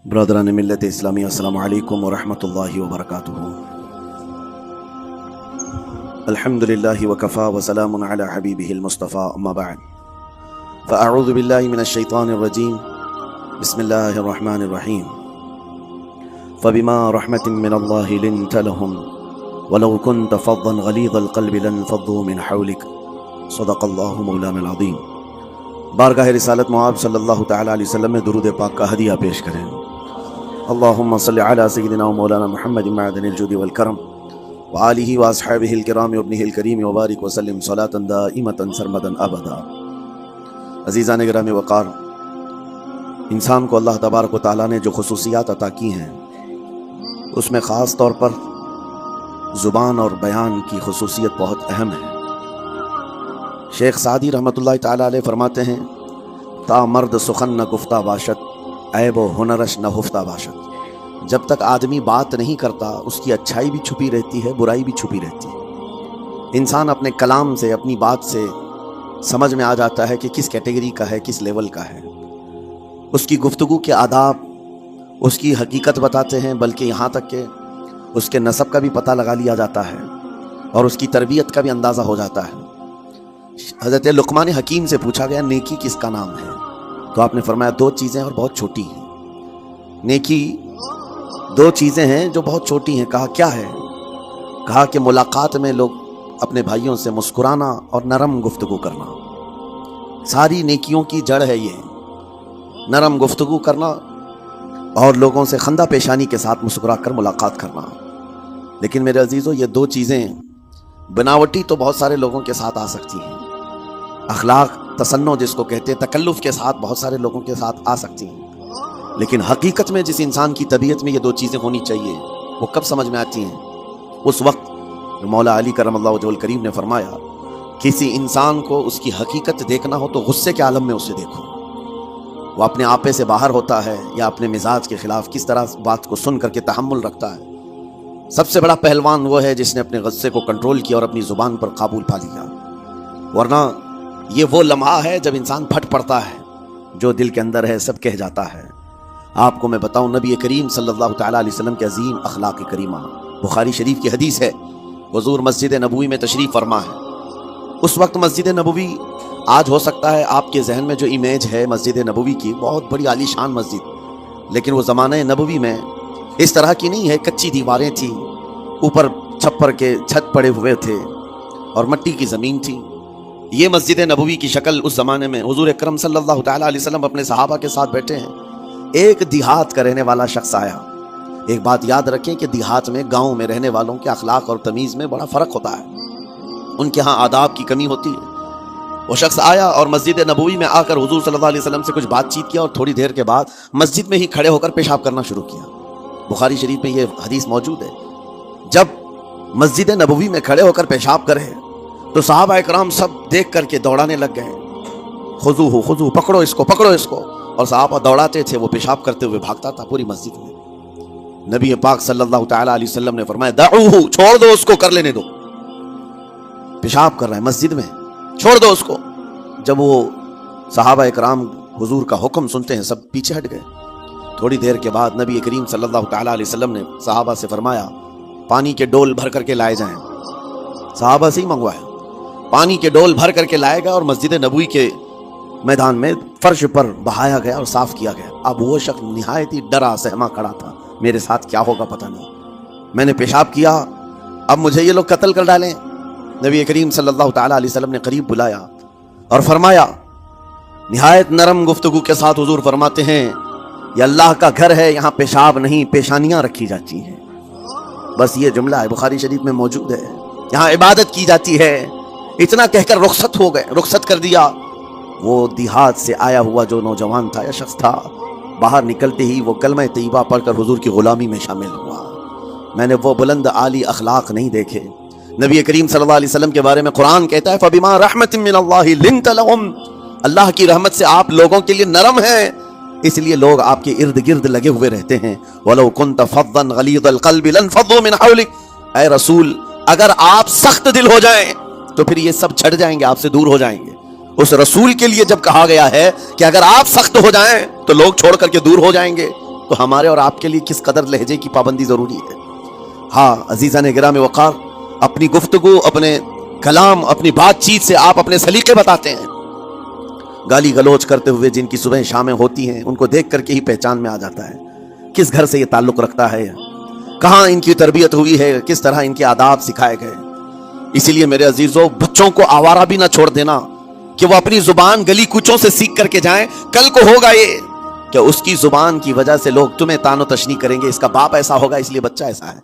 برادران ملت اسلامی، السلام علیکم ورحمۃ اللہ وبرکاتہ۔ الحمدللہ وکفا وسلام علی حبیبہ المصطفیٰ، اما بعد فاعوذ باللہ من الشیطان الرجیم، بسم اللہ الرحمن الرحیم۔ فبما رحمت من اللہ لنت لهم ولو كنت فظا غلیظ القلب لانفضوا من حولک، صدق اللہ مولانا العظیم۔ بارگاہ رسالت معاب صلی اللہ تعالی علیہ وسلم میں درود پاک کا ہدیہ پیش کریں۔ اللہم صلی علی سیدنا و مولانا محمد معدن الجود والکرم وآلہ واصحابہ الکرام وابنہ الکریم وبارک وسلم صلاة دائمتا سرمدا ابدا۔ عزیزان گرامی وقار، انسان کو اللہ تبارک و تعالیٰ نے جو خصوصیات عطا کی ہیں، اس میں خاص طور پر زبان اور بیان کی خصوصیت بہت اہم ہے۔ شیخ سعدی رحمۃ اللہ تعالیٰ علیہ فرماتے ہیں، تا مرد سخن نہ گفتہ باشد، عیب و ہنرش نہ ہفتہ باشد۔ جب تک آدمی بات نہیں کرتا، اس کی اچھائی بھی چھپی رہتی ہے، برائی بھی چھپی رہتی ہے۔ انسان اپنے کلام سے، اپنی بات سے سمجھ میں آ جاتا ہے کہ کس کیٹیگری کا ہے، کس لیول کا ہے۔ اس کی گفتگو کے آداب اس کی حقیقت بتاتے ہیں، بلکہ یہاں تک کہ اس کے نسب کا بھی پتہ لگا لیا جاتا ہے اور اس کی تربیت کا بھی اندازہ ہو جاتا ہے۔ حضرت لقمان حکیم سے پوچھا گیا نیکی کس کا نام ہے، تو آپ نے فرمایا دو چیزیں اور بہت چھوٹی ہیں۔ نیکی دو چیزیں ہیں جو بہت چھوٹی ہیں۔ کہا کیا ہے؟ کہا کہ ملاقات میں لوگ اپنے بھائیوں سے مسکرانا اور نرم گفتگو کرنا۔ ساری نیکیوں کی جڑ ہے یہ، نرم گفتگو کرنا اور لوگوں سے خندہ پیشانی کے ساتھ مسکرا کر ملاقات کرنا۔ لیکن میرے عزیزو، یہ دو چیزیں بناوٹی تو بہت سارے لوگوں کے ساتھ آ سکتی ہیں، اخلاق تصنع جس کو کہتے ہیں، تکلف کے ساتھ بہت سارے لوگوں کے ساتھ آ سکتی ہیں، لیکن حقیقت میں جس انسان کی طبیعت میں یہ دو چیزیں ہونی چاہیے، وہ کب سمجھ میں آتی ہیں؟ اس وقت جو مولا علی کرم اللہ وجہہ الکریم نے فرمایا، کسی انسان کو اس کی حقیقت دیکھنا ہو تو غصے کے عالم میں اسے دیکھو۔ وہ اپنے آپے سے باہر ہوتا ہے یا اپنے مزاج کے خلاف کس طرح بات کو سن کر کے تحمل رکھتا ہے۔ سب سے بڑا پہلوان وہ ہے جس نے اپنے غصے کو کنٹرول کیا اور اپنی زبان پر قابو پا لیا، ورنہ یہ وہ لمحہ ہے جب انسان پھٹ پڑتا ہے، جو دل کے اندر ہے سب کہہ جاتا ہے۔ آپ کو میں بتاؤں، نبی کریم صلی اللہ تعالیٰ علیہ وسلم کے عظیم اخلاق کریمہ، بخاری شریف کی حدیث ہے، حضور مسجد نبوی میں تشریف فرما ہے۔ اس وقت مسجد نبوی، آج ہو سکتا ہے آپ کے ذہن میں جو امیج ہے مسجد نبوی کی، بہت بڑی عالی شان مسجد، لیکن وہ زمانہ نبوی میں اس طرح کی نہیں ہے۔ کچی دیواریں تھیں، اوپر چھپر کے چھت پڑے ہوئے تھے اور مٹی کی زمین تھی۔ یہ مسجد نبوی کی شکل اس زمانے میں حضور اکرم صلی اللہ تعالیٰ علیہ وسلم اپنے صحابہ کے ساتھ بیٹھے ہیں۔ ایک دیہات کا رہنے والا شخص آیا۔ ایک بات یاد رکھیں کہ دیہات میں، گاؤں میں رہنے والوں کے اخلاق اور تمیز میں بڑا فرق ہوتا ہے، ان کے ہاں آداب کی کمی ہوتی ہے۔ وہ شخص آیا اور مسجد نبوی میں آ کر حضور صلی اللہ علیہ وسلم سے کچھ بات چیت کیا اور تھوڑی دیر کے بعد مسجد میں ہی کھڑے ہو کر پیشاب کرنا شروع کیا۔ بخاری شریف میں یہ حدیث موجود ہے۔ جب مسجد نبوی میں کھڑے ہو کر پیشاب کرے تو صحابہ اکرام سب دیکھ کر کے دوڑانے لگ گئے، خذوہ خذوہ، پکڑو اس کو، پکڑو اس کو، اور صحابہ دوڑاتے تھے، وہ پیشاب کرتے ہوئے بھاگتا تھا پوری مسجد میں۔ نبی پاک صلی اللہ تعالیٰ علیہ وسلم نے فرمایا دعوہ، چھوڑ دو اس کو، کر لینے دو، پیشاب کر رہا ہے مسجد میں، چھوڑ دو اس کو۔ جب وہ صحابہ اکرام حضور کا حکم سنتے ہیں، سب پیچھے ہٹ گئے۔ تھوڑی دیر کے بعد نبی کریم صلی اللہ تعالیٰ علیہ وسلم نے صحابہ سے فرمایا پانی کے ڈول بھر کر کے لائے جائیں۔ صحابہ سے ہی منگوایا، پانی کے ڈول بھر کر کے لائے گئے اور مسجد نبوی کے میدان میں فرش پر بہایا گیا اور صاف کیا گیا۔ اب وہ شخص نہایت ہی ڈرا سہما کھڑا تھا، میرے ساتھ کیا ہوگا پتہ نہیں، میں نے پیشاب کیا، اب مجھے یہ لوگ قتل کر ڈالیں۔ نبی کریم صلی اللہ تعالیٰ علیہ وسلم نے قریب بلایا اور فرمایا، نہایت نرم گفتگو کے ساتھ حضور فرماتے ہیں، یہ اللہ کا گھر ہے، یہاں پیشاب نہیں پیشانیاں رکھی جاتی ہیں۔ بس یہ جملہ ہے، بخاری شریف میں موجود ہے، یہاں عبادت کی جاتی ہے۔ اتنا کہہ کر رخصت ہو گئے، رخصت کر دیا۔ وہ دیہات سے آیا ہوا جو نوجوان تھا یا شخص تھا، باہر نکلتے ہی وہ کلمہ طیبہ پڑھ کر حضور کی غلامی میں شامل ہوا۔ میں نے وہ بلند عالی اخلاق نہیں دیکھے۔ نبی کریم صلی اللہ علیہ وسلم کے بارے میں قرآن کہتا ہے فَبِمَا رَحْمَةٍ مِّنَ اللَّهِ لِنْتَ لَهُمْ، اللہ کی رحمت سے آپ لوگوں کے لیے نرم ہیں، اس لیے لوگ آپ کے ارد گرد لگے ہوئے رہتے ہیں۔ وَلَوْ كُنْتَ فَظًّا غَلِيظَ الْقَلْبِ لَانفَضُّوا مِنْ حَوْلِكَ، اے رسول اگر آپ سخت دل ہو جائیں تو پھر یہ سب چھٹ جائیں گے، آپ سے دور ہو جائیں گے۔ اس رسول کے لیے جب کہا گیا ہے کہ اگر آپ سخت ہو جائیں تو لوگ چھوڑ کر کے دور ہو جائیں گے، تو ہمارے اور آپ کے لیے کس قدر لہجے کی پابندی ضروری ہے۔ ہاں عزیزان گرام وقار، اپنی گفتگو، اپنے کلام، اپنی بات چیت سے آپ اپنے سلیقے بتاتے ہیں۔ گالی گلوچ کرتے ہوئے جن کی صبح شامیں ہوتی ہیں، ان کو دیکھ کر کے ہی پہچان میں آ جاتا ہے کس گھر سے یہ تعلق رکھتا ہے، کہاں ان کی تربیت ہوئی ہے، کس طرح ان کے آداب سکھائے گئے۔ اسی لیے میرے عزیزوں، بچوں کو آوارہ بھی نہ چھوڑ دینا کہ وہ اپنی زبان گلی کوچوں سے سیکھ کر کے جائیں۔ کل کو ہوگا یہ کہ اس کی زبان کی وجہ سے لوگ تمہیں تان و تشنیع کریں گے، اس کا باپ ایسا ہوگا اس لیے بچہ ایسا ہے،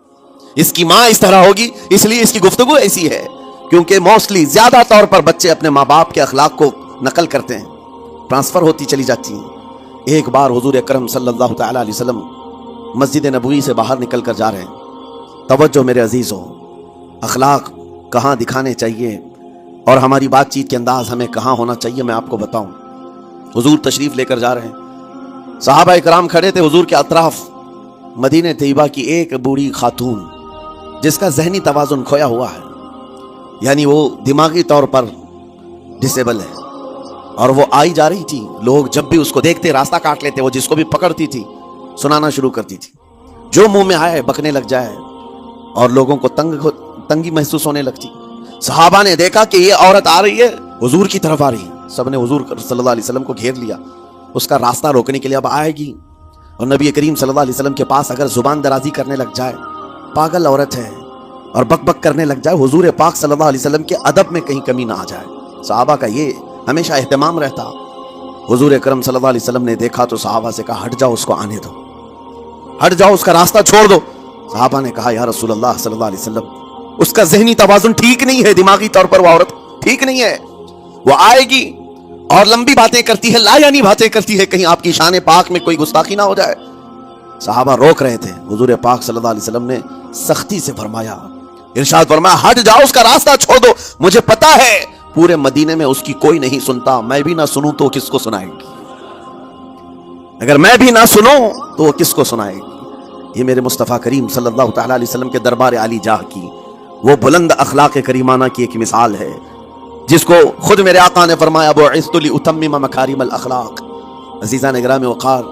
اس کی ماں اس طرح ہوگی اس لیے اس کی گفتگو ایسی ہے۔ کیونکہ موسٹلی زیادہ طور پر بچے اپنے ماں باپ کے اخلاق کو نقل کرتے ہیں، ٹرانسفر ہوتی چلی جاتی ہیں۔ ایک بار حضور اکرم صلی اللہ تعالی علیہ وسلم مسجد نبوی سے باہر نکل کر جا رہے ہیں۔ توجہ میرے عزیزوں، اخلاق کہاں دکھانے چاہیے اور ہماری بات چیت کے انداز ہمیں کہاں ہونا چاہیے میں آپ کو بتاؤں۔ حضور تشریف لے کر جا رہے ہیں، صحابہ اکرام کھڑے تھے حضور کے اطراف۔ مدینہ طیبہ کی ایک بوڑھی خاتون جس کا ذہنی توازن کھویا ہوا ہے، یعنی وہ دماغی طور پر ڈسیبل ہے، اور وہ آئی جا رہی تھی۔ لوگ جب بھی اس کو دیکھتے راستہ کاٹ لیتے، وہ جس کو بھی پکڑتی تھی سنانا شروع کرتی تھی، جو منہ میں آئے بکنے لگ جائے، اور لوگوں کو تنگی محسوس ہونے لگتی۔ صحابہ نے دیکھا کہ یہ عورت آ رہی ہے، حضور کی طرف آ رہی ہے، سب نے حضور صلی اللہ علیہ وسلم کو گھیر لیا، اس کا راستہ روکنے کے لیے اب آئے گی۔ اور نبی کریم صلی اللہ علیہ وسلم کے پاس اگر زبان درازی کرنے لگ جائے، پاگل عورت ہے، اور بک بک کرنے لگ جائے، حضور پاک صلی اللہ علیہ وسلم کے ادب میں کہیں کمی نہ آ جائے۔ صحابہ کا یہ ہمیشہ اہتمام رہتا۔ حضور اکرم صلی اللہ علیہ وسلم نے دیکھا تو صحابہ سے کہا ہٹ جاؤ، اس کو آنے دو، ہٹ جاؤ، اس کا راستہ چھوڑ دو۔ صحابہ نے کہا یا رسول اللہ صلی اللہ علیہ وسلم، اس کا ذہنی توازن ٹھیک نہیں ہے، دماغی طور پر وہ عورت ٹھیک نہیں ہے، وہ آئے گی اور لمبی باتیں کرتی ہے، لا یعنی باتیں کرتی ہے، کہیں آپ کی شان پاک میں کوئی گستاخی نہ ہو جائے۔ صحابہ روک رہے تھے، حضور پاک صلی اللہ علیہ وسلم نے سختی سے فرمایا، ارشاد فرمایا ہٹ جاؤ، اس کا راستہ چھوڑ دو، مجھے پتا ہے پورے مدینے میں اس کی کوئی نہیں سنتا، میں بھی نہ سنوں تو کس کو سنائے گی، اگر میں بھی نہ سنوں تو وہ کس کو سنائے گی۔ یہ میرے مصطفیٰ کریم صلی اللہ تعالی علیہ وسلم کے دربار عالی جاہ کی وہ بلند اخلاق کریمانہ کی ایک مثال ہے، جس کو خود میرے آقا نے فرمایا بعثت لأتمم مکارم الاخلاق۔ عزیزان گرامی وقار،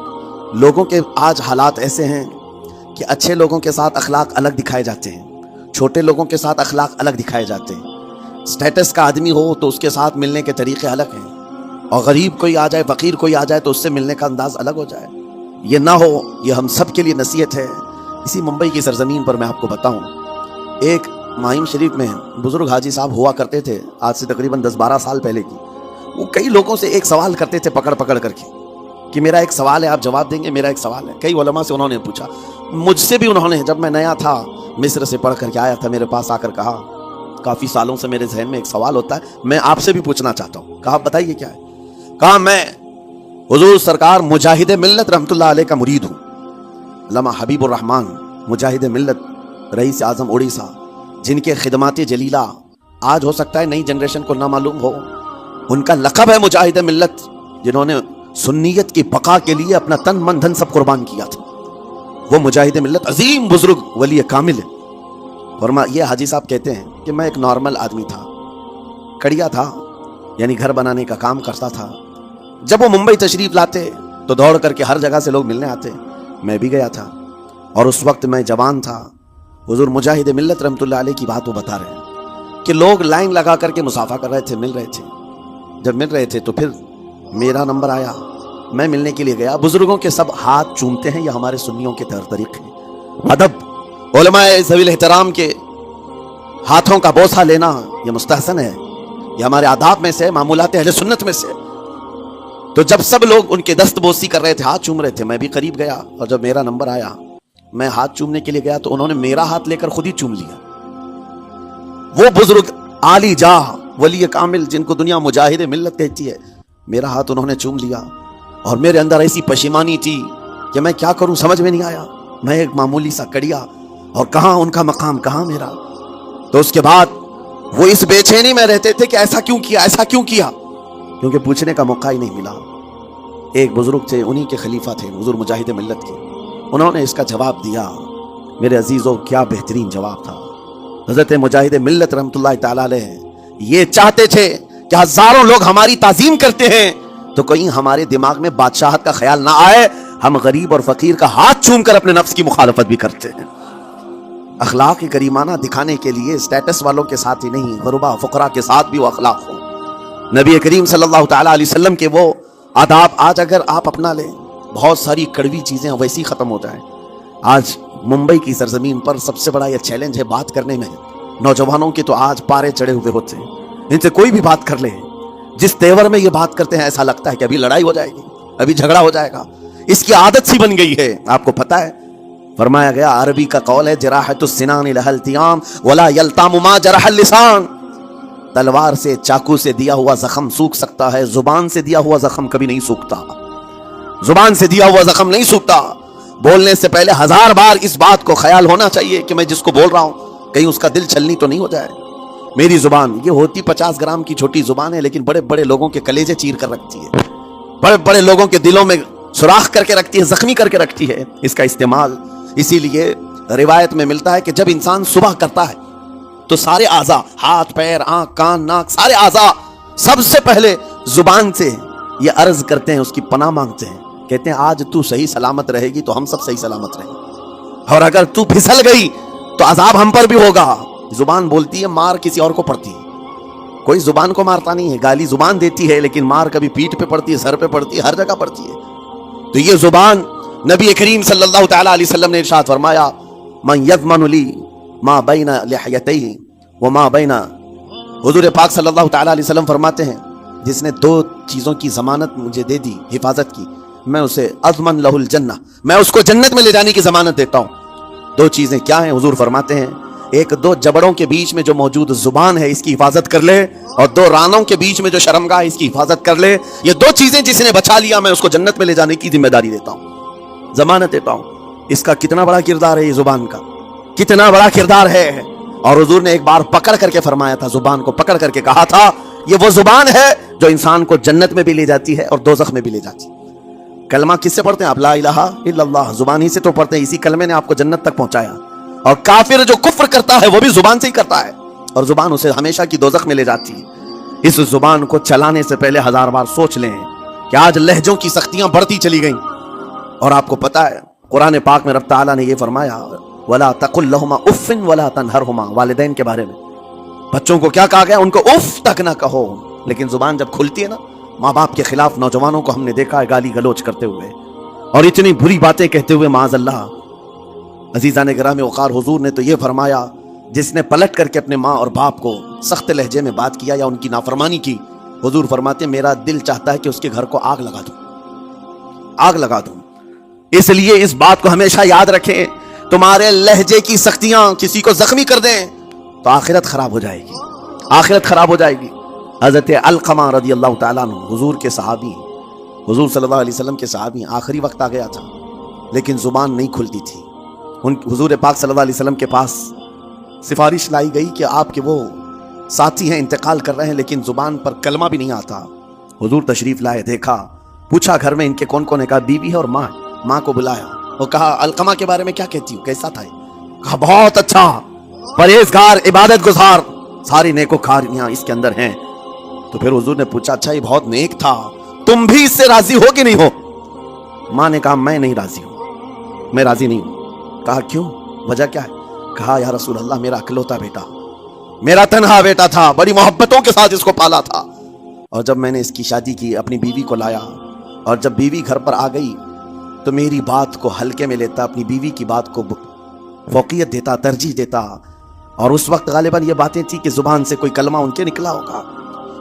لوگوں کے آج حالات ایسے ہیں کہ اچھے لوگوں کے ساتھ اخلاق الگ دکھائے جاتے ہیں، چھوٹے لوگوں کے ساتھ اخلاق الگ دکھائے جاتے ہیں۔ سٹیٹس کا آدمی ہو تو اس کے ساتھ ملنے کے طریقے الگ ہیں، اور غریب کوئی آ جائے، فقیر کوئی آ جائے تو اس سے ملنے کا انداز الگ ہو جائے۔ یہ نہ ہو، یہ ہم سب کے لیے نصیحت ہے۔ اسی ممبئی کی سرزمین پر میں آپ کو بتاؤں، ایک ماہیم شریف میں بزرگ حاجی صاحب ہوا کرتے تھے، آج سے تقریباً 10-12 سال پہلے کی۔ وہ کئی لوگوں سے ایک سوال کرتے تھے پکڑ پکڑ کر کے کہ میرا ایک سوال ہے، آپ جواب دیں گے، میرا ایک سوال ہے۔ کئی علماء سے انہوں نے پوچھا، مجھ سے بھی انہوں نے، جب میں نیا تھا مصر سے پڑھ کر کے آیا تھا، میرے پاس آ کر کہا کافی سالوں سے میرے ذہن میں ایک سوال ہوتا ہے، میں آپ سے بھی پوچھنا چاہتا ہوں۔ کہا بتائیے کیا ہے؟ کہا میں حضور سرکار مجاہد ملت رحمت اللہ علیہ کا مرید ہوں۔ علامہ حبیب الرحمن مجاہد ملت، رئیس اعظم اڑیسہ، جن کے خدمات جلیلہ آج ہو سکتا ہے نئی جنریشن کو نہ معلوم ہو، ان کا لقب ہے مجاہد ملت، جنہوں نے سنیت کی بقا کے لیے اپنا تن من دھن سب قربان کیا تھا۔ وہ مجاہد ملت عظیم بزرگ ولی کامل ہے۔ یہ حاجی صاحب کہتے ہیں کہ میں ایک نارمل آدمی تھا، کڑیا تھا، یعنی گھر بنانے کا کام کرتا تھا۔ جب وہ ممبئی تشریف لاتے تو دوڑ کر کے ہر جگہ سے لوگ ملنے آتے، میں بھی گیا تھا، اور اس وقت میں جوان تھا۔ حضور مجاہد ملت رحمت اللہ علیہ کی بات وہ بتا رہے ہیں کہ لوگ لائن لگا کر کے مصافحہ کر رہے تھے، مل رہے تھے۔ جب مل رہے تھے تو پھر میرا نمبر آیا، میں ملنے کے لیے گیا۔ بزرگوں کے سب ہاتھ چومتے ہیں، یہ ہمارے سنیوں کے طریقے ہیں، ادب۔ علماء ذوی الاحترام کے ہاتھوں کا بوسہ لینا یہ مستحسن ہے، یہ ہمارے آداب میں سے، معمولات اہل سنت میں سے۔ تو جب سب لوگ ان کے دست بوسی کر رہے تھے، ہاتھ چوم رہے تھے، میں بھی قریب گیا، اور جب میرا نمبر آیا میں ہاتھ چومنے کے لیے گیا تو انہوں نے میرا ہاتھ لے کر خود ہی چوم لیا۔ وہ بزرگ عالی جاہ ولی کامل جن کو دنیا مجاہد ملت کہتی ہے، میرا ہاتھ انہوں نے چوم لیا، اور میرے اندر ایسی پشیمانی تھی کہ میں کیا کروں سمجھ میں نہیں آیا۔ میں ایک معمولی سا کڑیا، اور کہاں ان کا مقام کہاں میرا۔ تو اس کے بعد وہ اس بے چینی میں رہتے تھے کہ ایسا کیوں کیا، ایسا کیوں کیا، کیونکہ پوچھنے کا موقع ہی نہیں ملا۔ ایک بزرگ تھے، انہی کے خلیفہ تھے حضور مجاہد ملت کے، انہوں نے اس کا جواب دیا۔ میرے عزیزوں کیا بہترین جواب تھا۔ حضرت مجاہد ملت رحمت اللہ تعالی علیہ یہ چاہتے تھے کہ ہزاروں لوگ ہماری تعظیم کرتے ہیں تو کہیں ہمارے دماغ میں بادشاہت کا خیال نہ آئے، ہم غریب اور فقیر کا ہاتھ چوم کر اپنے نفس کی مخالفت بھی کرتے ہیں. اخلاق کریمانہ دکھانے کے لیے اسٹیٹس والوں کے ساتھ ہی نہیں، غربا فقراء کے ساتھ بھی وہ اخلاق ہو. نبی کریم صلی اللہ تعالیٰ علیہ وسلم کے وہ آداب آج اگر آپ اپنا لیں، بہت ساری کڑوی چیزیں ویسی ختم ہو جائیں. آج ممبئی کی سرزمین پر سب سے بڑا یہ چیلنج ہے بات کرنے میں. نوجوانوں کے تو آج پارے چڑھے ہوئے ہوتے ہیں، ان سے کوئی بھی بات کر لے، جس تیور میں یہ بات کرتے ہیں ایسا لگتا ہے کہ ابھی لڑائی ہو جائے گی، ابھی جھگڑا ہو جائے گا. اس کی عادت سی بن گئی ہے. آپ کو پتا ہے فرمایا گیا، عربی کا قول ہے جراحت السنان لها التیام ولا یلتام ما جرح اللسان. تلوار سے، چاقو سے دیا ہوا زخم سوکھ سکتا ہے، زبان سے دیا ہوا زخم کبھی نہیں سوکھتا. زبان سے دیا ہوا زخم نہیں سوکھتا. بولنے سے پہلے 1000 بار اس بات کو خیال ہونا چاہیے کہ میں جس کو بول رہا ہوں کہیں اس کا دل چھلنی تو نہیں ہو جائے. میری زبان یہ ہوتی 50 گرام کی چھوٹی زبان ہے، لیکن بڑے بڑے لوگوں کے کلیجے چیر کر رکھتی ہے، بڑے بڑے لوگوں کے دلوں میں سوراخ کر کے رکھتی ہے، زخمی کر کے رکھتی ہے اس کا استعمال. اسی لیے روایت میں ملتا ہے کہ جب انسان صبح کرتا ہے تو سارے اعضاء، ہاتھ پیر آنکھ کان ناک، سارے اعضاء سب سے پہلے زبان سے یہ عرض کرتے ہیں، اس کی پناہ مانگتے ہیں. کہتے ہیں آج تو صحیح سلامت رہے گی تو ہم سب صحیح سلامت رہیں گے، اور اگر تو پھسل گئی تو عذاب ہم پر بھی ہوگا. زبان بولتی ہے، مار کسی اور کو پڑتی ہے. کوئی زبان کو مارتا نہیں ہے، گالی زبان دیتی ہے، لیکن مار کبھی پیٹھ پہ پڑتی ہے، سر پہ پڑتی ہے، ہر جگہ پڑتی ہے. تو یہ زبان نبی کریم صلی اللہ تعالیٰ علیہ وسلم نے ارشاد فرمایا، من یضمن لی ما بین لحیتیہ وما بین. حضور پاک صلی اللہ تعالیٰ علیہ وسلم فرماتے ہیں، جس نے 2 چیزوں کی ضمانت مجھے دے دی، حفاظت کی، میں اسے اضمن لہ الجنہ، میں اس کو جنت میں لے جانے کی ضمانت دیتا ہوں. 2 چیزیں کیا ہیں؟ حضور فرماتے ہیں، ایک 2 جبڑوں کے بیچ میں جو موجود زبان ہے اس کی حفاظت کر لے، اور 2 رانوں کے بیچ میں جو شرمگاہ ہے اس کی حفاظت کر لے. یہ 2 چیزیں جس نے بچا لیا میں اس کو جنت میں لے جانے کی ذمہ داری دیتا ہوں، ضمانت دیتا ہوں. اس کا کتنا بڑا کردار ہے، یہ زبان کا کتنا بڑا کردار ہے. اور حضور نے ایک بار پکڑ کر کے فرمایا تھا، زبان کو پکڑ کر کے کہا تھا، یہ وہ زبان ہے جو انسان کو جنت میں بھی لے جاتی ہے اور دوزخ میں بھی لے جاتی ہے. کلمہ کس سے پڑھتے ہیں آپ؟ لا الہ الا اللہ، زبان ہی سے تو پڑھتے ہیں. اسی کلمے نے آپ کو جنت تک پہنچایا. اور کافر جو کفر کرتا ہے وہ بھی زبان سے ہی کرتا ہے، اور زبان اسے ہمیشہ کی دوزخ میں لے جاتی ہے. اس زبان کو چلانے سے پہلے 1000 بار سوچ لیں کہ آج لہجوں کی سختیاں بڑھتی چلی گئیں. اور آپ کو پتا ہے قرآن پاک میں رب تعالیٰ نے یہ فرمایا، وَلَا تَقُلْ لَهُمَا اُفٍّ وَلَا تَنْهَرْهُمَا. والدین کے بارے میں بچوں کو کیا کہا گیا؟ ان کو اف تک نہ کہو. لیکن زبان جب کھلتی ہے نا، ماں باپ کے خلاف نوجوانوں کو ہم نے دیکھا ہے گالی گلوچ کرتے ہوئے اور اتنی بری باتیں کہتے ہوئے، معاذ اللہ. عزیزان گرامی وقار، حضور نے تو یہ فرمایا، جس نے پلٹ کر کے اپنے ماں اور باپ کو سخت لہجے میں بات کیا یا ان کی نافرمانی کی، حضور فرماتے میرا دل چاہتا ہے کہ اس کے گھر کو آگ لگا دوں، آگ لگا دوں. اس لیے اس بات کو ہمیشہ یاد رکھیں، تمہارے لہجے کی سختیاں کسی کو زخمی کر دیں تو آخرت خراب ہو جائے گی، آخرت خراب ہو جائے گی. حضرت علقمہ رضی اللہ تعالیٰ عنہ، حضور کے صحابی، حضور صلی اللہ علیہ وسلم کے صحابی، آخری وقت آ گیا تھا لیکن زبان نہیں کھلتی تھی. حضور پاک صلی اللہ علیہ وسلم کے پاس سفارش لائی گئی کہ آپ کے وہ ساتھی ہیں انتقال کر رہے ہیں لیکن زبان پر کلمہ بھی نہیں آتا. حضور تشریف لائے، دیکھا، پوچھا گھر میں ان کے کون کون ہے؟ کہا بیوی ہے اور ماں. ماں کو بلایا اور کہا علقمہ کے بارے میں کیا کہتی ہوں، کیسا تھا؟ کہا بہت اچھا، پرہیزگار، عبادت گزار، ساری نیکوکاریاں اس کے اندر ہیں. تو پھر حضور نے پوچھا اچھا یہ بہت نیک تھا، تم بھی اس سے راضی ہو کہ نہیں ہو؟ ماں نے کہا میں نہیں راضی ہوں، میں راضی نہیں ہوں. کہا کیوں، وجہ کیا ہے؟ کہا یا رسول اللہ میرا اکلوتا بیٹا، میرا تنہا بیٹا تھا، بڑی محبتوں کے ساتھ اس کو پالا تھا، اور جب میں نے اس کی شادی کی اپنی بیوی کو لایا، اور جب بیوی گھر پر آ گئی تو میری بات کو ہلکے میں لیتا، اپنی بیوی کی بات کو فوقیت دیتا، ترجیح دیتا. اور اس وقت غالباً یہ باتیں تھی کہ زبان سے کوئی کلمہ ان کے نکلا ہوگا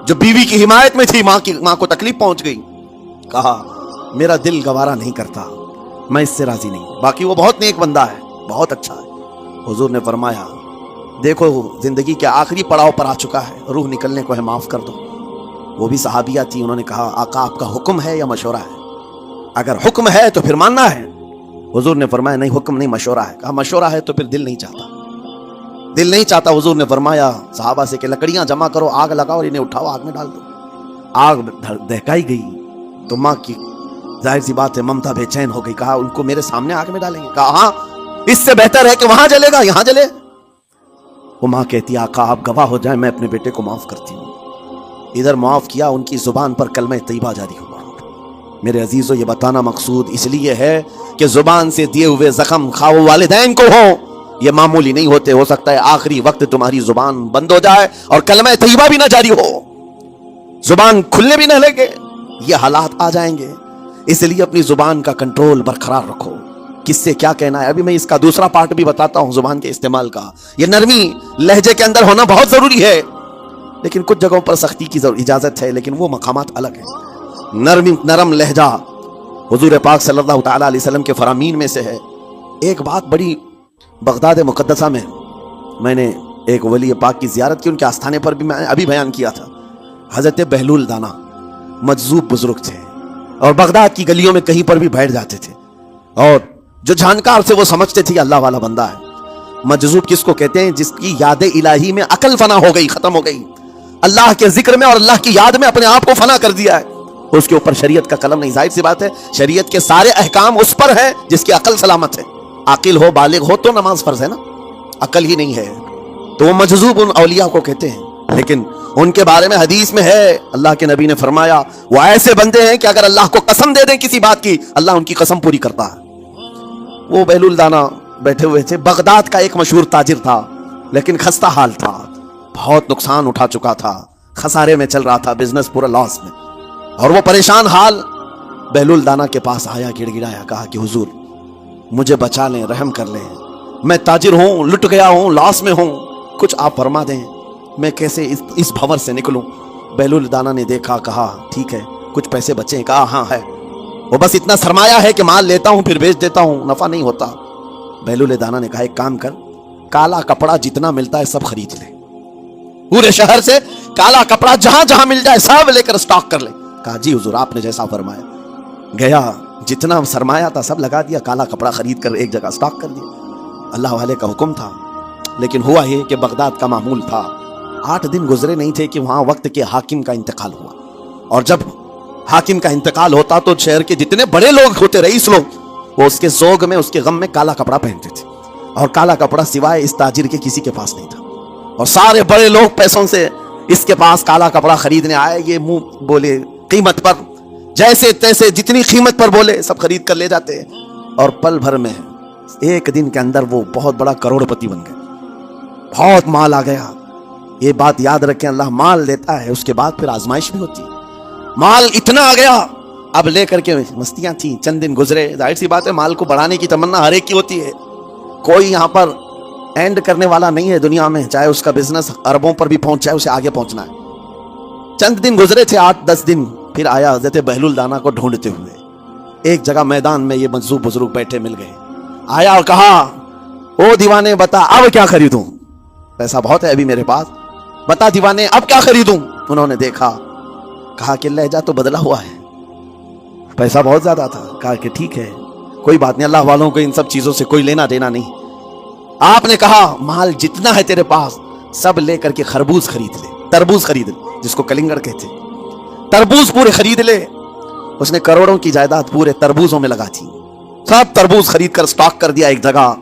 جو بیوی کی حمایت میں تھی. ماں کو تکلیف پہنچ گئی. کہا میرا دل گوارا نہیں کرتا، میں اس سے راضی نہیں. باقی وہ بہت نیک بندہ ہے، بہت اچھا ہے. حضور نے فرمایا دیکھو زندگی کے آخری پڑاؤ پر آ چکا ہے، روح نکلنے کو ہے، معاف کر دو. وہ بھی صحابیہ تھی، انہوں نے کہا آقا آپ کا حکم ہے یا مشورہ ہے؟ اگر حکم ہے تو پھر ماننا ہے. حضور نے فرمایا نہیں حکم نہیں، مشورہ ہے. کہا مشورہ ہے تو پھر دل نہیں چاہتا، دل نہیں چاہتا. حضور نے فرمایا صحابہ سے کہ لکڑیاں جمع کرو، آگ لگاؤ اور انہیں اٹھاؤ، آگ میں ڈال دو. آگ دہکائی گئی تو ماں کی ظاہر سی بات ہے ممتا بے چین ہو گئی. کہا ان کو میرے سامنے آگ میں ڈالیں گے؟ کہا ہاں، اس سے بہتر ہے کہ وہاں جلے گا، یہاں جلے. وہ ماں کہتی آقا آپ گواہ ہو جائیں، میں اپنے بیٹے کو معاف کرتی ہوں. ادھر معاف کیا، ان کی زبان پر کلمہ طیبہ جاری ہوا. میرے عزیزو یہ بتانا مقصود اس لیے ہے کہ زبان سے دیے ہوئے زخم خواہ والدین کو ہو یہ معمولی نہیں ہوتے. ہو سکتا ہے آخری وقت تمہاری زبان بند ہو جائے اور کلمہ طیبہ بھی نہ جاری ہو, زبان کھلنے بھی نہ لگے, یہ حالات آ جائیں گے. اس لیے اپنی زبان کا کنٹرول برقرار رکھو. کس سے کیا کہنا ہے, ابھی میں اس کا دوسرا پارٹ بھی بتاتا ہوں زبان کے استعمال کا. یہ نرمی لہجے کے اندر ہونا بہت ضروری ہے, لیکن کچھ جگہوں پر سختی کی اجازت ہے, لیکن وہ مقامات الگ ہیں. نرم لہجہ حضور پاک صلی اللہ تعالی علیہ وسلم کے فرامین میں سے ہے. ایک بات بڑی, بغداد مقدسہ میں نے ایک ولی پاک کی زیارت کی, ان کے آستانے پر بھی میں ابھی بیان کیا تھا. حضرت بہلول دانا مجذوب بزرگ تھے اور بغداد کی گلیوں میں کہیں پر بھی بیٹھ جاتے تھے, اور جو جانکار تھے وہ سمجھتے تھے کہ اللہ والا بندہ ہے. مجذوب کس کو کہتے ہیں؟ جس کی یاد الہی میں عقل فنا ہو گئی, ختم ہو گئی, اللہ کے ذکر میں اور اللہ کی یاد میں اپنے آپ کو فنا کر دیا ہے. اس کے اوپر شریعت کا قلم نہیں. ظاہر سی بات ہے شریعت کے سارے احکام اس پر ہیں جس کی عقل سلامت ہے. عاقل ہو, بالغ ہو تو نماز فرض ہے نا, عقل ہی نہیں ہے تو وہ مجذوب ان اولیاء کو کہتے ہیں. لیکن ان کے بارے میں حدیث میں ہے, اللہ کے نبی نے فرمایا وہ ایسے بندے ہیں کہ اگر اللہ کو قسم دے دیں کسی بات کی, اللہ ان کی قسم پوری کرتا ہے. وہ بہلول دانا بیٹھے ہوئے تھے. بغداد کا ایک مشہور تاجر تھا, لیکن خستہ حال تھا, بہت نقصان اٹھا چکا تھا, خسارے میں چل رہا تھا, بزنس پورا لاس میں, اور وہ پریشان حال بہلول دانا کے پاس آیا, گڑ گڑایا, کہا کہ حضور مجھے بچا لیں, رحم کر لیں, میں تاجر ہوں, لٹ گیا ہوں, لاس میں ہوں, کچھ آپ فرما دیں, میں کیسے اس بھور سے نکلوں. بہلول دانا نے دیکھا, کہا ٹھیک ہے کچھ پیسے بچے ہیں؟ کہا ہاں ہے, وہ بس اتنا سرمایہ ہے کہ مال لیتا ہوں پھر بیچ دیتا ہوں, نفع نہیں ہوتا. بہلول دانا نے کہا ایک کام کر, کالا کپڑا جتنا ملتا ہے سب خرید لے, پورے شہر سے کالا کپڑا جہاں جہاں مل جائے سب لے کر سٹاک کر لے. کہا جی حضور آپ نے جیسا فرمایا. گیا, جتنا سرمایہ تھا سب لگا دیا, کالا کپڑا خرید کر ایک جگہ سٹاک کر دیا. اللہ والے کا حکم تھا, لیکن ہوا یہ کہ بغداد کا معمول تھا, 8 دن گزرے نہیں تھے کہ وہاں وقت کے حاکم کا انتقال ہوا. اور جب حاکم کا انتقال ہوتا تو شہر کے جتنے بڑے لوگ ہوتے, رئیس لوگ, وہ اس کے سوگ میں, اس کے غم میں کالا کپڑا پہنتے تھے. اور کالا کپڑا سوائے اس تاجر کے کسی کے پاس نہیں تھا, اور سارے بڑے لوگ پیسوں سے اس کے پاس کالا کپڑا خریدنے آئے. یہ منہ بولے قیمت پر, جیسے تیسے جتنی قیمت پر بولے سب خرید کر لے جاتے, اور پل بھر میں ایک دن کے اندر وہ بہت بڑا کروڑ پتی بن گئے, بہت مال آ گیا. یہ بات یاد رکھیں, اللہ مال دیتا ہے, اس کے بعد پھر آزمائش بھی ہوتی ہے. مال اتنا آ گیا, اب لے کر کے مستیاں تھیں, چند دن گزرے. ظاہر سی بات ہے مال کو بڑھانے کی تمنا ہر ایک کی ہوتی ہے, کوئی یہاں پر اینڈ کرنے والا نہیں ہے دنیا میں, چاہے اس کا بزنس اربوں پر بھی پہنچ جائے, اسے آگے پہنچنا ہے. چند دن گزرے تھے, 8-10 دن, پھر آیا حضرت بہلول دانا کو ڈھونڈتے ہوئے. ایک جگہ میدان میں یہ مجذوب بزرگ بیٹھے مل گئے. آیا اور کہا او دیوانے بتا اب کیا خریدوں, پیسہ بہت ہے ابھی میرے پاس, بتا دیوانے اب کیا خریدوں. انہوں نے دیکھا, کہا کہ لہجہ تو بدلا ہوا ہے, پیسہ بہت زیادہ تھا. کہا کہ ٹھیک ہے کوئی بات نہیں, اللہ والوں کو ان سب چیزوں سے کوئی لینا دینا نہیں. آپ نے کہا مال جتنا ہے تیرے پاس سب لے کر کے خربوز خرید لے, تربوز خرید لے, جس کو کلنگڑ کہتے, تربوز پورے خرید لے. اس نے کروڑوں کی جائیداد پورے تربوزوں میں لگا تھی, سب تربوز خرید کر سٹاک کر دیا ایک جگہ.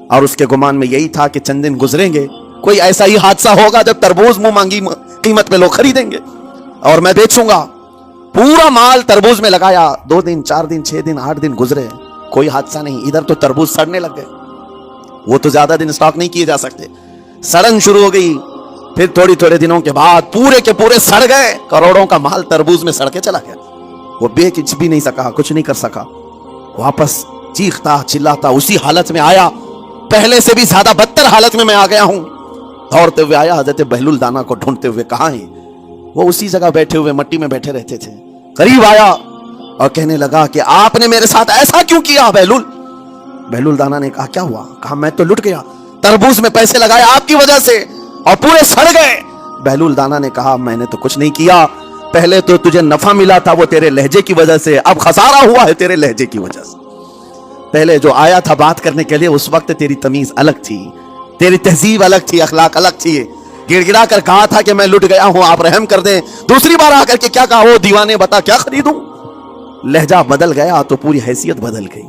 اور اس کے گمان میں یہی تھا کہ چند دن گزریں گے, کوئی ایسا ہی حادثہ ہوگا جب تربوز منہ مانگی قیمت میں لوگ خریدیں گے اور میں بیچوں گا. پورا مال تربوز میں لگایا. 2 دن 4 دن 6 دن 8 دن گزرے, کوئی حادثہ نہیں. ادھر تو تربوز سڑنے لگ گئے, وہ تو زیادہ دن سٹاک نہیں کیے جا سکتے, سڑن شروع ہو گئی. پھر تھوڑے دنوں کے بعد پورے کے پورے سڑ گئے, کروڑوں کا مال تربوز میں سڑ کے چلا گیا. وہ بیچ بھی نہیں سکا, کچھ نہیں کر سکا, واپس چیختا چلاتا اسی حالت میں آیا, پہلے سے بھی زیادہ بدتر حالت میں آ گیا ہوں. دوڑتے ہوئے آیا, حضرت بہلول دانا کو ڈھونڈتے ہوئے. کہاں ہیں وہ؟ اسی جگہ بیٹھے ہوئے مٹی میں بیٹھے رہتے تھے. قریب آیا اور کہنے لگا کہ آپ نے میرے ساتھ ایسا کیوں کیا بہلول. بہلول دانا نے کہا کیا ہوا؟ کہا میں تو لٹ گیا, تربوز میں پیسے لگائے آپ کی وجہ سے اور پورے سڑ گئے. بہلول دانا نے کہا میں نے تو کچھ نہیں کیا, پہلے تو تجھے نفع ملا تھا وہ تیرے لہجے کی وجہ سے, اب خسارہ ہوا ہے تیرے لہجے کی وجہ سے. پہلے جو آیا تھا بات کرنے کے لیے اس وقت تیری تمیز الگ تھی, تیری تہذیب الگ تھی, اخلاق الگ تھی. گڑ گڑا کر کہا تھا کہ میں لٹ گیا ہوں, آپ رحم کر دیں. دوسری بار آ کر کے کیا کہا, وہ دیوانے بتا کیا خریدوں. لہجہ بدل گیا تو پوری حیثیت بدل گئی.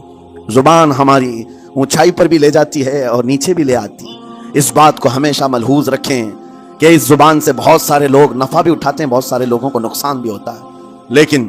زبان ہماری اونچائی پر بھی لے جاتی ہے اور نیچے بھی لے آتی ہے. اس بات کو ہمیشہ ملحوظ رکھیں کہ اس زبان سے بہت سارے لوگ نفع بھی اٹھاتے ہیں, بہت سارے لوگوں کو نقصان بھی ہوتا ہے. لیکن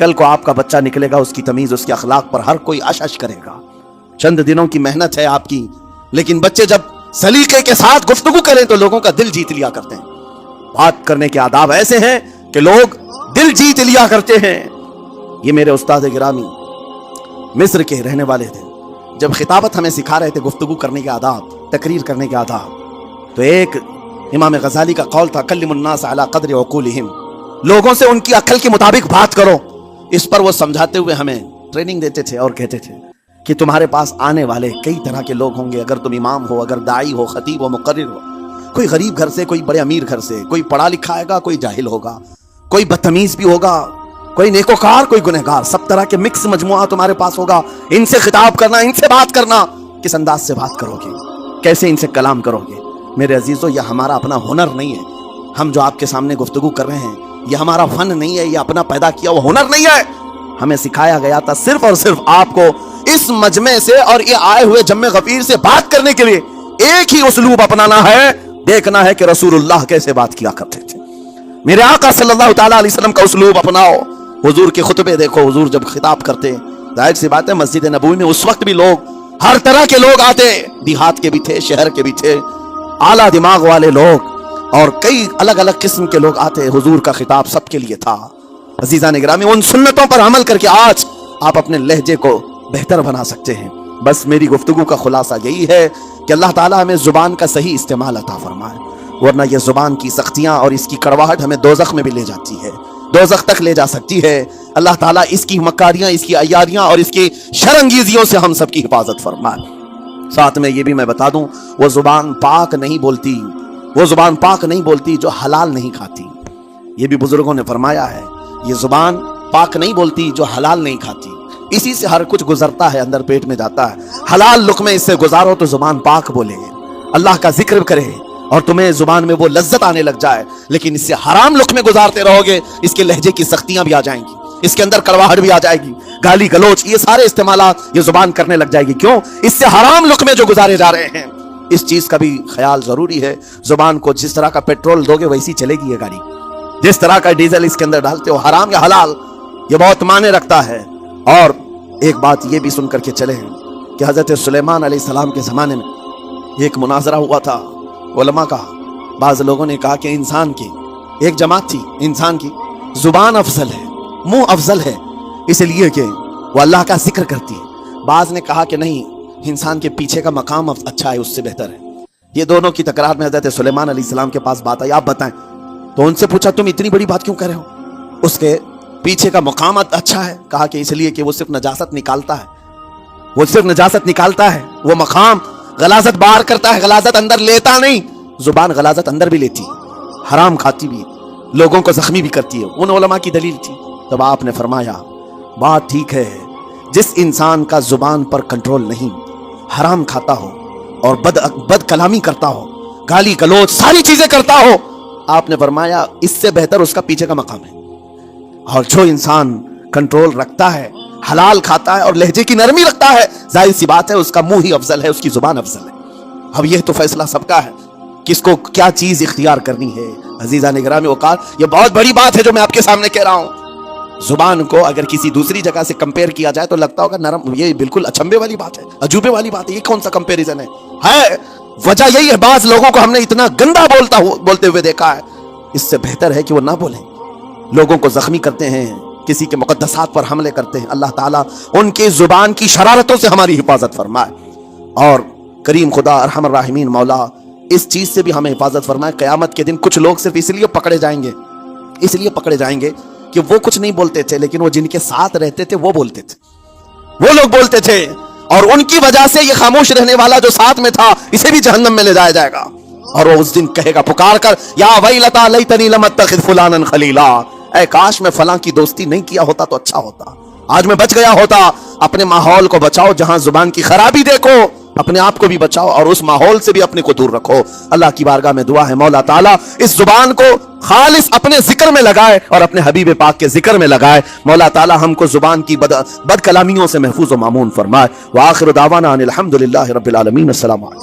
کل کو آپ کا بچہ نکلے گا، اس کی تمیز، اس کے اخلاق پر ہر کوئی اش اش کرے گا. چند دنوں کی محنت ہے آپ کی، لیکن بچے جب سلیقے کے ساتھ گفتگو کریں تو لوگوں کا دل جیت لیا کرتے ہیں. بات کرنے کے آداب ایسے ہیں کہ لوگ دل جیت لیا کرتے ہیں. یہ میرے استاد گرامی مصر کے رہنے والے تھے. جب خطابت ہمیں سکھا رہے تھے گفتگو کرنے کے آداب، تقریر کرنے کے آداب، تو ایک امام غزالی کا قول تھا کلم الناس علی قدر عقولہم، لوگوں سے ان کی عقل کے مطابق بات کرو. اس پر وہ سمجھاتے ہوئے ہمیں ٹریننگ دیتے تھے اور کہتے تھے کہ تمہارے پاس آنے والے کئی طرح کے لوگ ہوں گے. اگر تم امام ہو، اگر داعی ہو، خطیب ہو، مقرر ہو، کوئی غریب گھر سے، کوئی بڑے امیر گھر سے، کوئی پڑھا لکھا آئے گا، کوئی جاہل ہوگا، کوئی بدتمیز بھی ہوگا، کوئی نیکوکار، کوئی گنہگار، سب طرح کے مکس مجموعہ تمہارے پاس ہوگا. ان سے خطاب کرنا، ان سے بات کرنا، کس انداز سے بات کرو گے، کیسے ان سے کلام کرو گے. میرے عزیزو، یہ ہمارا اپنا ہنر نہیں ہے. ہم جو آپ کے سامنے گفتگو کر رہے ہیں یہ ہمارا فن نہیں ہے، یہ اپنا پیدا کیا وہ ہنر نہیں ہے. ہمیں سکھایا گیا تھا صرف اور صرف آپ کو اس مجمع سے اور یہ آئے ہوئے جمع غفیر سے بات کرنے کے لیے ایک ہی اسلوب اپنانا ہے. دیکھنا ہے کہ رسول اللہ کیسے بات کیا کرتے تھے. میرے آقا صلی اللہ تعالیٰ علیہ وسلم کا اسلوب اپناؤ. حضور کے خطبے دیکھو، حضور جب خطاب کرتے، ظاہر سی بات ہے مسجد نبوی میں اس وقت بھی لوگ، ہر طرح کے لوگ آتے، دیہات کے بھی تھے، شہر کے بھی تھے، اعلیٰ دماغ والے لوگ اور کئی الگ الگ قسم کے لوگ آتے. حضور کا خطاب سب کے لیے تھا. عزیزان گرامی، ان سنتوں پر عمل کر کے آج آپ اپنے لہجے کو بہتر بنا سکتے ہیں. بس میری گفتگو کا خلاصہ یہی ہے کہ اللہ تعالیٰ ہمیں زبان کا صحیح استعمال عطا فرمائے، ورنہ یہ زبان کی سختیاں اور اس کی کڑواہٹ ہمیں دوزخ میں بھی لے جاتی ہے، دوزخ تک لے جا سکتی ہے. اللہ تعالیٰ اس کی مکاریاں، اس کی عیاریاں اور اس کی شرانگیزیوں سے ہم سب کی حفاظت فرمائے. ساتھ میں یہ بھی میں بتا دوں، وہ زبان پاک نہیں بولتی، وہ زبان پاک نہیں بولتی جو حلال نہیں کھاتی. یہ بھی بزرگوں نے فرمایا ہے، یہ زبان پاک نہیں بولتی جو حلال نہیں کھاتی. اسی سے ہر کچھ گزرتا ہے، اندر پیٹ میں جاتا ہے. حلال لقمے اس سے گزارو تو زبان پاک بولے، اللہ کا ذکر کرے اور تمہیں زبان میں وہ لذت آنے لگ جائے. لیکن اس سے حرام لقمے گزارتے رہو گے، اس کے لہجے کی سختیاں بھی آ جائیں گی، اس کے اندر کڑواہٹ بھی آ جائے گی، گالی گلوچ، یہ سارے استعمالات یہ زبان کرنے لگ جائے گی. کیوں؟ اس سے حرام لقمے جو گزارے جا رہے ہیں. اس چیز کا بھی خیال ضروری ہے. زبان کو جس طرح کا پیٹرول دو گے ویسی چلے گی یہ گاڑی. جس طرح کا ڈیزل اس کے اندر ڈالتے ہو، حرام یا حلال، یہ بہت معنی رکھتا ہے. اور ایک بات یہ بھی سن کر کے چلے ہیں کہ حضرت سلیمان علیہ السلام کے زمانے میں ایک مناظرہ ہوا تھا علماء کا. بعض لوگوں نے کہا کہ انسان کی ایک جماعت تھی، انسان کی زبان افضل ہے، منہ افضل ہے، اس لیے کہ وہ اللہ کا ذکر کرتی ہے. بعض نے کہا کہ نہیں، انسان کے پیچھے کا مقام اچھا ہے، اس سے بہتر ہے. یہ دونوں کی تکرار میں حضرت سلیمان علیہ السلام کے پاس بات آئی، آپ بتائیں. تو ان سے پوچھا تم اتنی بڑی بات کیوں کہہ رہے ہو؟ اس کے پیچھے کا مقام اچھا ہے. کہا کہ اس لیے کہ وہ صرف نجاست نکالتا ہے، وہ صرف نجاست نکالتا ہے، وہ مقام غلاظت باہر کرتا ہے، غلاظت اندر لیتا نہیں. زبان غلاظت اندر بھی لیتی ہے، حرام کھاتی بھی ہے، لوگوں کو زخمی بھی کرتی ہے. ان علماء کی دلیل تھی. تب آپ نے فرمایا بات ٹھیک ہے، جس انسان کا زبان پر کنٹرول نہیں، حرام کھاتا ہو اور بد کلامی کرتا ہو، گالی گلوچ ساری چیزیں کرتا ہو، آپ نے فرمایا اس سے بہتر اس کا پیچھے کا مقام ہے. اور جو انسان کنٹرول رکھتا ہے، حلال کھاتا ہے اور لہجے کی نرمی رکھتا ہے، ظاہر سی بات ہے اس کا منہ ہی افضل ہے، اس کی زبان افضل ہے. اب یہ تو فیصلہ سب کا ہے، کس کو کیا چیز اختیار کرنی ہے. عزیزان گرامی اوقات، یہ بہت بڑی بات ہے جو میں آپ کے سامنے کہہ رہا ہوں. زبان کو اگر کسی دوسری جگہ سے کمپیئر کیا جائے تو لگتا ہوگا نرم، یہ بالکل اچنبے والی بات ہے، عجوبے والی بات ہے، یہ کون سا کمپیریزن ہے. وجہ یہی ہے بعض لوگوں کو ہم نے اتنا گندا بولتے ہوئے دیکھا ہے. اس سے بہتر ہے کہ وہ نہ بولیں. لوگوں کو زخمی کرتے ہیں، کسی کے مقدسات پر حملے کرتے ہیں. اللہ تعالیٰ ان کے زبان کی شرارتوں سے ہماری حفاظت فرمائے. اور کریم خدا ارحم الراحمین مولا اس چیز سے بھی ہمیں حفاظت فرمائے. قیامت کے دن کچھ لوگ صرف اس لیے پکڑے جائیں گے کہ وہ کچھ نہیں بولتے تھے، لیکن وہ جن کے ساتھ رہتے تھے وہ بولتے تھے، وہ لوگ بولتے تھے، اور ان کی وجہ سے یہ خاموش رہنے والا جو ساتھ میں تھا اسے بھی جہنم میں لے جایا جائے گا. اور وہ اس دن کہے گا پکار کر، یا ویلتا لیتنی لم اتخذ فلانا خلیلا، اے کاش میں فلاں کی دوستی نہیں کیا ہوتا تو اچھا ہوتا، آج میں بچ گیا ہوتا. اپنے ماحول کو بچاؤ، جہاں زبان کی خرابی دیکھو اپنے آپ کو بھی بچاؤ اور اس ماحول سے بھی اپنے کو دور رکھو. اللہ کی بارگاہ میں دعا ہے مولا تعالیٰ اس زبان کو خالص اپنے ذکر میں لگائے اور اپنے حبیب پاک کے ذکر میں لگائے. مولا تعالیٰ ہم کو زبان کی بد کلامیوں سے محفوظ و مامون فرمائے. وآخر دعوانا ان الحمدللہ رب العالمین. السلام علیکم.